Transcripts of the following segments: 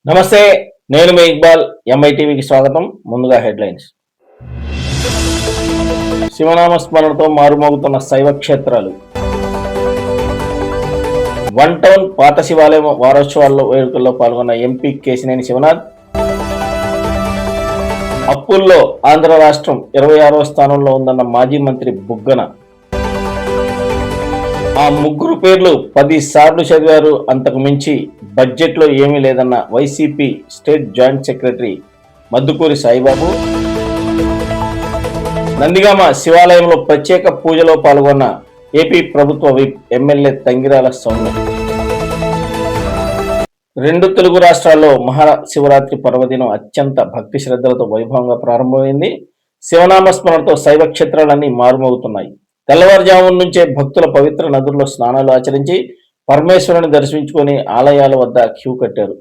నమస్తే. నేను మీ ఇక్బాల్. ఎంఐటీవీకి స్వాగతం. ముందుగా హెడ్లైన్స్. శివనామ స్మరణతో మారుమోగుతున్న శైవ క్షేత్రాలు. వన్ టౌన్ పాత శివాలయం వారోత్సవాల్లో వేడుకల్లో పాల్గొన్న ఎంపీ కేశినేని శివనాథ్. అప్పుల్లో ఆంధ్ర రాష్ట్రం 26వ స్థానంలో ఉందన్న మాజీ మంత్రి బుగ్గన. ఆ ముగ్గురు పేర్లు 10 సార్లు చదివారు, అంతకు మించి బడ్జెట్లో ఏమీ లేదన్న YCP state joint secretary Maddukuri Saibaba. Nandigama శివాలయంలో ప్రత్యేక పూజలో పాల్గొన్న ఏపీ ప్రభుత్వ విప్ ఎమ్మెల్యే తంగిరాల సౌమ్య. 2 తెలుగు రాష్ట్రాల్లో మహాశివరాత్రి పర్వదినం అత్యంత భక్తి శ్రద్ధలతో వైభవంగా ప్రారంభమైంది. శివనామ స్మరణతో శైవ క్షేత్రాలన్నీ మారుమోగుతున్నాయి. తెల్లవారుజామున నుంచే భక్తుల పవిత్ర నదుల్లో స్నానాలు ఆచరించి పరమేశ్వరుని దర్శించుకొని ఆలయాల వద్ద క్యూ కట్టారు.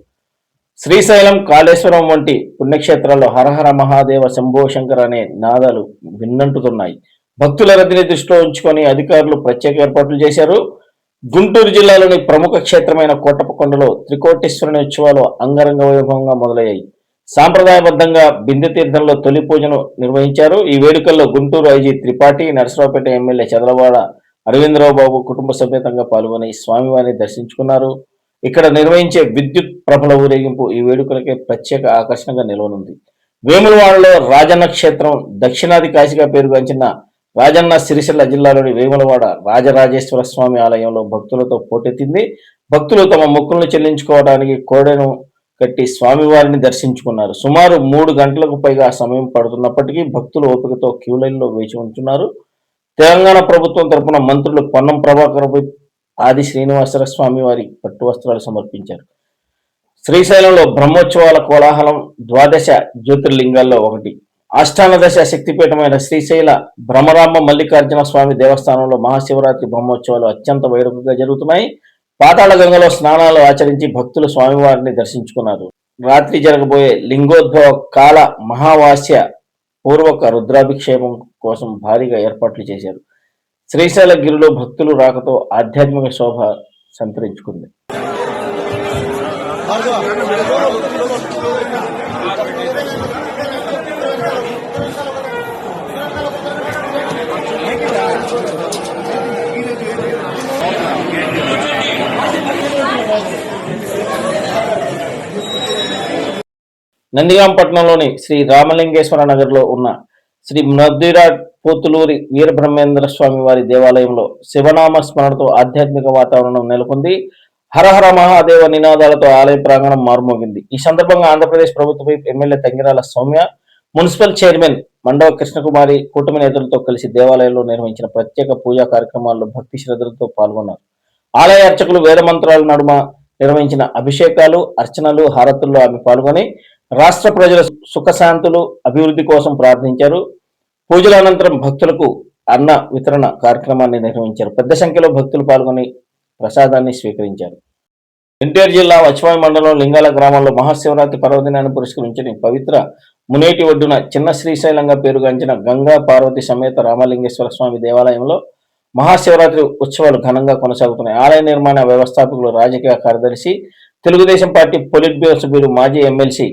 శ్రీశైలం, కాళేశ్వరం వంటి పుణ్యక్షేత్రాల్లో హరహర మహాదేవ శంభో శంకర్ అనే నాదాలు విన్నంటుతున్నాయి. భక్తుల రద్దీని దృష్టిలో ఉంచుకొని అధికారులు ప్రత్యేక ఏర్పాట్లు చేశారు. గుంటూరు జిల్లాలోని ప్రముఖ క్షేత్రమైన కోటప్పకొండలో త్రికోటేశ్వరుని ఉత్సవాలు అంగరంగ వైభవంగా మొదలయ్యాయి. సాంప్రదాయబద్ధంగా బిందె తీర్థంలో తొలి పూజను నిర్వహించారు. ఈ వేడుకల్లో గుంటూరు ఐజీ త్రిపాఠి, నరసరావుపేట ఎమ్మెల్యే చదలవాడ అరవిందరావు బాబు కుటుంబ సమేతంగా పాల్గొని స్వామివారిని దర్శించుకున్నారు. ఇక్కడ నిర్వహించే విద్యుత్ ప్రభల ఊరేగింపు ఈ వేడుకలకే ప్రత్యేక ఆకర్షణగా నిలవనుంది. వేములవాడలో రాజన్న క్షేత్రం దక్షిణాది కాశీగా పేరుగాంచిన రాజన్న సిరిసిల్ల జిల్లాలోని వేములవాడ రాజరాజేశ్వర స్వామి ఆలయంలో భక్తులతో పోటెత్తింది. భక్తులు తమ మొక్కులను చెల్లించుకోవడానికి కోడెను కట్టి స్వామివారిని దర్శించుకున్నారు. సుమారు 3 గంటలకు పైగా సమయం పడుతున్నప్పటికీ భక్తులు ఓపికతో క్యూ లైన్లో వేచి ఉంటున్నారు. తెలంగాణ ప్రభుత్వం తరపున మంత్రులు పొన్నం ప్రభాకర్, ఆది శ్రీనివాసర స్వామి వారి పట్టు వస్త్రాలు సమర్పించారు. శ్రీశైలంలో బ్రహ్మోత్సవాల కోలాహలం 12 జ్యోతిర్లింగాల్లో ఒకటి. అష్టానదశ శక్తిపీఠమైన శ్రీశైల భ్రమరాంబ మల్లికార్జున స్వామి దేవస్థానంలో మహాశివరాత్రి బ్రహ్మోత్సవాలు అత్యంత వైభవంగా జరుగుతున్నాయి. పాతాళ గంగలో స్నానాలు ఆచరించి భక్తులు స్వామివారిని దర్శించుకున్నారు. రాత్రి జరగబోయే లింగోద్భవ కాల మహావాస్య పూర్వక రుద్రాభిషేకం కోసం భారీగా ఏర్పాట్లు చేశారు. శ్రీశైల గిరిలో భక్తులు రాకతో ఆధ్యాత్మిక శోభ సంతరించుకుంది. నందిగామ పట్టణంలోని శ్రీ రామలింగేశ్వర నగర్లో ఉన్న శ్రీ మద్దిరా పోతులూరి వీరబ్రహ్మేంద్ర స్వామి వారి దేవాలయంలో శివనామ స్మరణతో ఆధ్యాత్మిక వాతావరణం నెలకొంది. హరహర మహాదేవ నినాదాలతో ఆలయ ప్రాంగణం మారుమోగింది. ఈ సందర్భంగా ఆంధ్రప్రదేశ్ ప్రభుత్వ MLA Thangirala Soumya, municipal chairman Mandava Krishnakumari కూటమి నేతలతో కలిసి దేవాలయంలో నిర్వహించిన ప్రత్యేక పూజా కార్యక్రమాల్లో భక్తి శ్రద్ధలతో పాల్గొన్నారు. ఆలయ అర్చకులు వేద మంత్రాల నడుమ నిర్వహించిన అభిషేకాలు, అర్చనలు, హారతుల్లో ఆమె పాల్గొని రాష్ట్ర ప్రజల సుఖశాంతులు, అభివృద్ధి కోసం ప్రార్థించారు. పూజల అనంతరం భక్తులకు అన్న వితరణ కార్యక్రమాన్ని నిర్వహించారు. పెద్ద సంఖ్యలో భక్తులు పాల్గొని ప్రసాదాన్ని స్వీకరించారు. ఎన్టీఆర్ జిల్లా వచవాయి మండలం లింగాల గ్రామంలో మహాశివరాత్రి పర్వదినాన్ని పురస్కరించిన పవిత్ర మునేటి ఒడ్డున చిన్న శ్రీశైలంగా పేరుగాంచిన గంగా పార్వతి సమేత రామలింగేశ్వర స్వామి దేవాలయంలో మహాశివరాత్రి ఉత్సవాలు ఘనంగా కొనసాగుతున్నాయి. ఆలయ నిర్మాణ వ్యవస్థాపకులు, రాజకీయ కార్యదర్శి, తెలుగుదేశం పార్టీ పొలిట్ బ్యూరో సభ్యులు, మాజీ ఎమ్మెల్సీ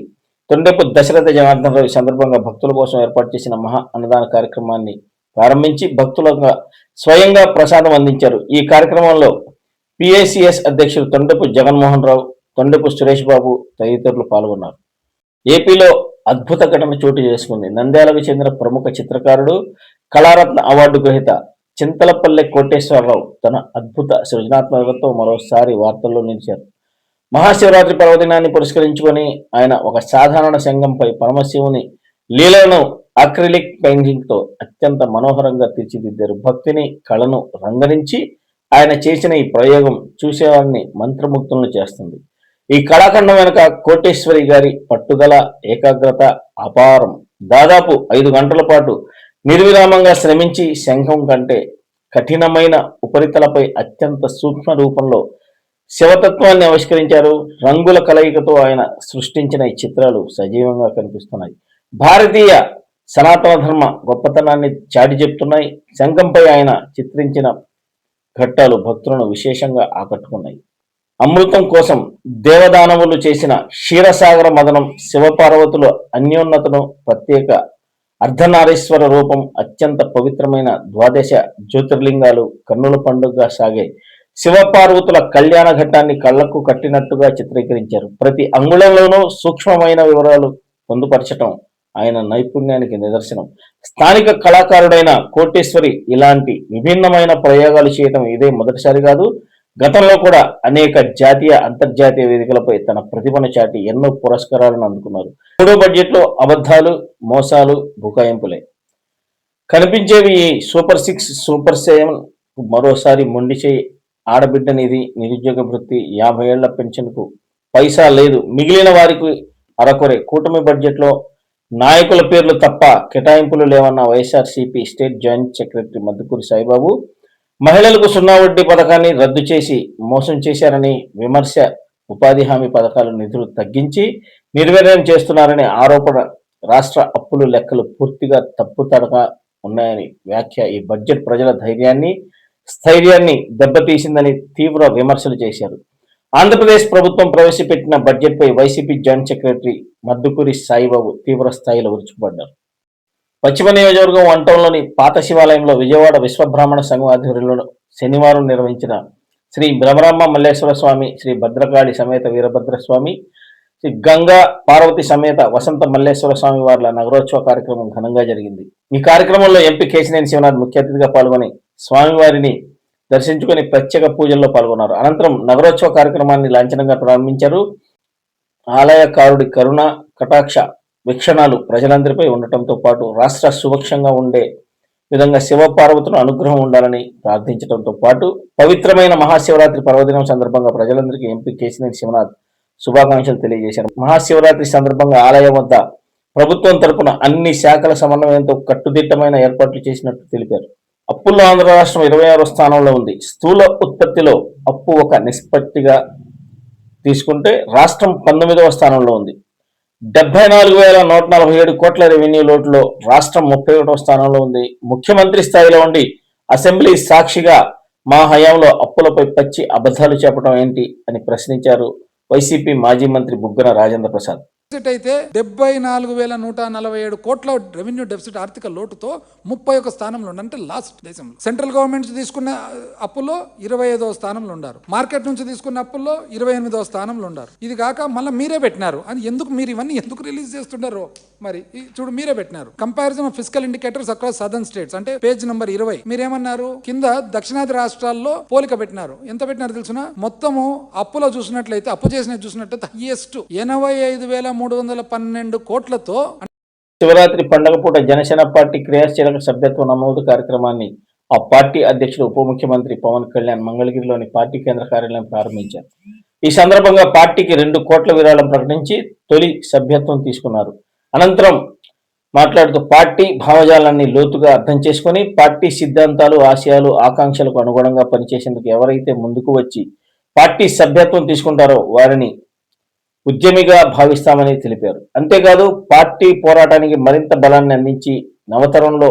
తొండెపు దశరథ జనార్దన్ రావు ఈ సందర్భంగా భక్తుల కోసం ఏర్పాటు చేసిన మహా అన్నదాన కార్యక్రమాన్ని ప్రారంభించి భక్తులకు స్వయంగా ప్రసాదం అందించారు. ఈ కార్యక్రమంలో పిఏసిఎస్ అధ్యక్షులు తొండెపు జగన్మోహన్ రావు, తొండెపు సురేష్ బాబు తదితరులు పాల్గొన్నారు. ఏపీలో అద్భుత ఘటన చోటు చేసుకుంది. నంద్యాలకు చెందిన ప్రముఖ చిత్రకారుడు, కళారత్న అవార్డు గ్రహీత చింతలపల్లె కోటేశ్వరరావు తన అద్భుత సృజనాత్మకతతో మరోసారి వార్తల్లో నిలిచారు. మహాశివరాత్రి పర్వదినాన్ని పురస్కరించుకొని ఆయన ఒక సాధారణ సంఘంపై పరమశివుని లీలను అక్రిలిక్ పెయింటింగ్ తో అత్యంత మనోహరంగా తీర్చిదిద్దారు. భక్తిని, కళను రంగరించి ఆయన చేసిన ఈ ప్రయోగం చూసేవారిని మంత్రముగ్ధులను చేస్తుంది. ఈ కళాఖండం వెనుక కోటేశ్వరి గారి పట్టుదల, ఏకాగ్రత అపారం. దాదాపు 5 గంటల పాటు నిర్విరామంగా శ్రమించి శంఖం కంటే కఠినమైన ఉపరితలపై అత్యంత సూక్ష్మ రూపంలో శివతత్వాన్ని ఆవిష్కరించారు. రంగుల కలయికతో ఆయన సృష్టించిన ఈ చిత్రాలు సజీవంగా కనిపిస్తున్నాయి. భారతీయ సనాతన ధర్మ గొప్పతనాన్ని చాటి చెప్తున్నాయి. శంఖంపై ఆయన చిత్రించిన ఘట్టాలు భక్తులను విశేషంగా ఆకట్టుకున్నాయి. అమృతం కోసం దేవదానవులు చేసిన క్షీరసాగర మదనం, శివపార్వతుల అన్యోన్నతను, ప్రత్యేక అర్ధనారీశ్వర రూపం, అత్యంత పవిత్రమైన ద్వాదశ జ్యోతిర్లింగాలు, కన్నుల పండుగగా సాగే శివపార్వతుల కళ్యాణ ఘట్టాన్ని కళ్లకు కట్టినట్టుగా చిత్రీకరించారు. ప్రతి అంగుళంలోనూ సూక్ష్మమైన వివరాలు పొందుపరచటం ఆయన నైపుణ్యానికి నిదర్శనం. స్థానిక కళాకారుడైన కోటేశ్వరి ఇలాంటి విభిన్నమైన ప్రయోగాలు చేయటం ఇదే మొదటిసారి కాదు. గతంలో కూడా అనేక జాతీయ, అంతర్జాతీయ వేదికలపై తన ప్రతిభను చాటి ఎన్నో పురస్కారాలను అందుకున్నారు. మూడో బడ్జెట్లో అబద్ధాలు, మోసాలు, బుకాయింపులే కనిపించేవి. ఈ సూపర్ 6, సూపర్ 7 మరోసారి మొండి చేయి, ఆడబిడ్డ నిధి, నిరుద్యోగ వృత్తి, 50 ఏళ్ల పెన్షన్కు పైసా లేదు, మిగిలిన వారికి అరకొరే. కూటమి బడ్జెట్లో నాయకుల పేర్లు తప్ప కేటాయింపులు లేవన్న YSRCP state joint secretary Maddukuri Saibabu. మహిళలకు 0 వడ్డీ పథకాన్ని రద్దు చేసి మోసం చేశారని విమర్శ. ఉపాధి హామీ పథకాల నిధులు తగ్గించి నిర్వీర్యం చేస్తున్నారని ఆరోపణ. రాష్ట్ర అప్పులు లెక్కలు పూర్తిగా తప్పుతడగా ఉన్నాయని వ్యాఖ్య. ఈ బడ్జెట్ ప్రజల స్థైర్యాన్ని దెబ్బతీసిందని తీవ్ర విమర్శలు చేశారు. ఆంధ్రప్రదేశ్ ప్రభుత్వం ప్రవేశపెట్టిన బడ్జెట్పై వైసీపీ జాయింట్ సెక్రటరీ మద్దుకూరి సాయిబాబు తీవ్ర స్థాయిలో విరుచుకుపడ్డారు. పశ్చిమ నియోజకవర్గం వంటంలోని పాత శివాలయంలో విజయవాడ విశ్వబ్రాహ్మణ సంఘం ఆధ్వర్యంలో శనివారం నిర్వహించిన శ్రీ బ్రహ్మరాంబ మల్లేశ్వర స్వామి, శ్రీ భద్రకాళి సమేత వీరభద్రస్వామి, శ్రీ గంగా పార్వతి సమేత వసంత మల్లేశ్వర స్వామి వార్ల నగరోత్సవ కార్యక్రమం ఘనంగా జరిగింది. ఈ కార్యక్రమంలో ఎంపీ కేశినేని శివనాథ్ ముఖ్య అతిథిగా పాల్గొని స్వామివారిని దర్శించుకుని ప్రత్యేక పూజల్లో పాల్గొన్నారు. అనంతరం నగరోత్సవ కార్యక్రమాన్ని లాంఛనంగా ప్రారంభించారు. ఆలయకారుడి కరుణ కటాక్ష వీక్షణాలు ప్రజలందరిపై ఉండటంతో పాటు రాష్ట్ర సుభిక్షంగా ఉండే విధంగా శివపార్వతుల అనుగ్రహం ఉండాలని ప్రార్థించడంతో పాటు పవిత్రమైన మహాశివరాత్రి పర్వదినం సందర్భంగా ప్రజలందరికీ ఎంపీ కేశినేని శివనాథ్ శుభాకాంక్షలు తెలియజేశారు. మహాశివరాత్రి సందర్భంగా ఆలయం వద్ద ప్రభుత్వం తరపున అన్ని శాఖల సమన్వయంతో కట్టుదిట్టమైన ఏర్పాట్లు చేసినట్టు తెలిపారు. అప్పుల్లో ఆంధ్ర రాష్ట్రం 26వ స్థానంలో ఉంది. స్థూల ఉత్పత్తిలో అప్పు ఒక నిష్పత్తిగా తీసుకుంటే రాష్ట్రం 19వ స్థానంలో ఉంది. 74,147 కోట్ల రెవెన్యూ లోటులో రాష్ట్రం 31వ స్థానంలో ఉంది. ముఖ్యమంత్రి స్థాయిలో ఉండి అసెంబ్లీ సాక్షిగా మా హయాంలో అప్పులపై పచ్చి అబద్ధాలు చెప్పడం ఏంటి అని ప్రశ్నించారు వైసీపీ మాజీ మంత్రి బుగ్గన రాజేంద్ర ప్రసాద్. అయితే 74,147 కోట్ల రెవెన్యూ డెఫిసిట్ ఆర్థిక లోటుతో 31 స్థానంలో ఉంది. అంటే లాస్ట్ దేశంలో. సెంట్రల్ గవర్నమెంట్ తీసుకున్న అప్పుల్లో 25వ స్థానంలో ఉన్నారు. మార్కెట్ నుంచి తీసుకున్న అప్పుల్లో 28వ స్థానంలో ఉన్నారు. ఇది కాక మళ్ళీ మీరే పెట్టినారు అని ఎందుకు మీరు ఇవన్నీ ఎందుకు రిలీజ్ చేస్తుంటారో మరి చూడు, మీరే పెట్టినారు. Comparison of fiscal indicators across southern states అంటే పేజ్ నెంబర్ 20. మీరేమన్నారు? కింద దక్షిణాది రాష్ట్రాల్లో పోలిక పెట్టినారు. ఎంత పెట్టినారు తెలుసునా? మొత్తము అప్పులో చూసినట్లయితే, అప్పు చేసినట్టు చూసినట్లయితే హైయెస్ట్ 85,312 కోట్లతో. శివరాత్రి పండుగ పూట జనసేన పార్టీ క్రియాశీలక సభ్యత్వ నమోదు కార్యక్రమాన్ని ఆ పార్టీ అధ్యక్షుడు ఉప ముఖ్యమంత్రి పవన్ కళ్యాణ్ మంగళగిరిలోని పార్టీ కేంద్ర కార్యాలయం ప్రారంభించారు. ఈ సందర్భంగా పార్టీకి 2 కోట్ల విరాళం ప్రకటించి తొలి సభ్యత్వం తీసుకున్నారు. అనంతరం మాట్లాడుతూ పార్టీ భావజాలాన్ని లోతుగా అర్థం చేసుకుని పార్టీ సిద్ధాంతాలు, ఆశయాలు, ఆకాంక్షలకు అనుగుణంగా పనిచేసేందుకు ఎవరైతే ముందుకు వచ్చి పార్టీ సభ్యత్వం తీసుకుంటారో వారిని ఉద్యమిగా భావిస్తామని తెలిపారు. అంతేకాదు పార్టీ పోరాటానికి మరింత బలాన్ని అందించి నవతరంలో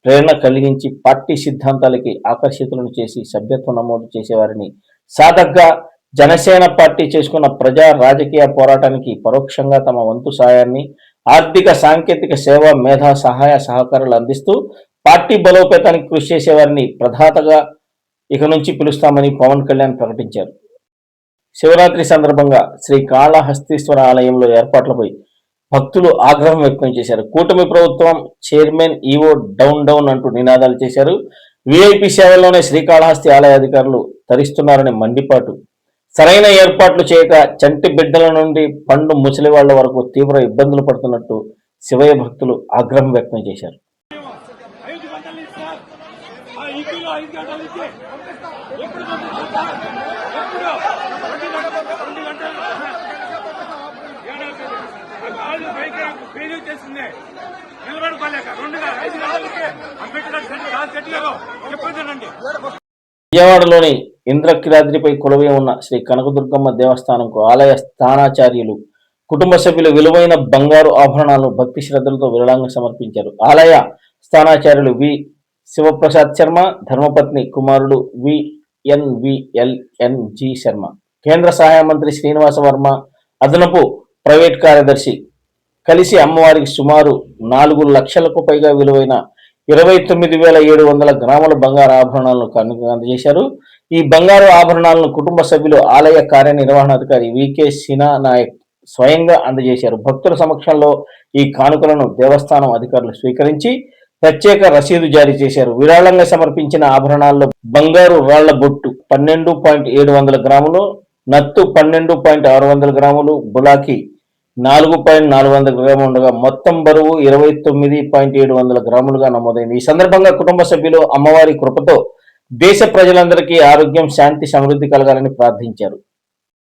ప్రేరణ కలిగించి పార్టీ సిద్ధాంతాలకి ఆకర్షితులను చేసి సభ్యత్వం నమోదు చేసేవారిని సాధకగా జనసేన పార్టీ చేసుకున్న ప్రజా రాజకీయ పోరాటానికి పరోక్షంగా తమ వంతు సాయాన్ని, ఆర్థిక సాంకేతిక సేవ, మేధా సహాయ సహకారాలు అందిస్తూ పార్టీ బలోపేతానికి కృషి చేసేవారిని ప్రధాతగా ఇక నుంచి పిలుస్తామని పవన్ కళ్యాణ్ ప్రకటించారు. శివరాత్రి సందర్భంగా శ్రీ కాళహస్తీశ్వర ఆలయంలో ఏర్పాట్లపై భక్తులు ఆగ్రహం వ్యక్తం చేశారు. కూటమి ప్రభుత్వం చైర్మన్ ఈవో డౌన్ డౌన్ అంటూ నినాదాలు చేశారు. విఐపి సేవల్లోనే శ్రీకాళహస్తి ఆలయ అధికారులు తరిస్తున్నారని మండిపాటు. సరైన ఏర్పాట్లు చేయక చంటి బిడ్డల నుండి పండు ముసలి వాళ్ల వరకు తీవ్ర ఇబ్బందులు పడుతున్నట్టు శివయ్య భక్తులు ఆగ్రహం వ్యక్తం చేశారు. విజయవాడలోని ఇంద్రకిలాద్రిపై కొలువై ఉన్న శ్రీ కనకదుర్గమ్మ దేవస్థానంకు ఆలయ స్థానాచార్యులు, కుటుంబ సభ్యులు విలువైన బంగారు ఆభరణాలను భక్తి శ్రద్ధలతో విరాళంగా సమర్పించారు. ఆలయ స్థానాచార్యులు వి శివప్రసాద్ శర్మ, ధర్మపత్ని కుమారుడు విఎన్విఎల్ఎన్జి శర్మ కేంద్ర సహాయ మంత్రి శ్రీనివాస వర్మ, అదనపు ప్రైవేట్ కార్యదర్శి కలిసి అమ్మవారికి సుమారు 4 లక్షలకు పైగా విలువైన 29,700 గ్రాముల బంగారు ఆభరణాలను అందజేశారు. ఈ బంగారు ఆభరణాలను కుటుంబ సభ్యులు ఆలయ కార్యనిర్వహణాధికారి వికే సినా నాయక్ స్వయంగా అందజేశారు. భక్తుల సమక్షంలో ఈ కానుకలను దేవస్థానం అధికారులు స్వీకరించి ప్రత్యేక రసీదు జారీ చేశారు. విరాళంగా సమర్పించిన ఆభరణాల్లో బంగారు రాళ్ల బొట్టు 12.700 గ్రాములు, నత్తు 12.600 గ్రాములు, బులాకి 4.400 గ్రాములు ఉండగా మొత్తం బరువు 29.700 గ్రాములుగా నమోదైంది. ఈ సందర్భంగా కుటుంబ సభ్యులు అమ్మవారి కృపతో దేశ ప్రజలందరికీ ఆరోగ్యం, శాంతి, సమృద్ధి కలగాలని ప్రార్థించారు.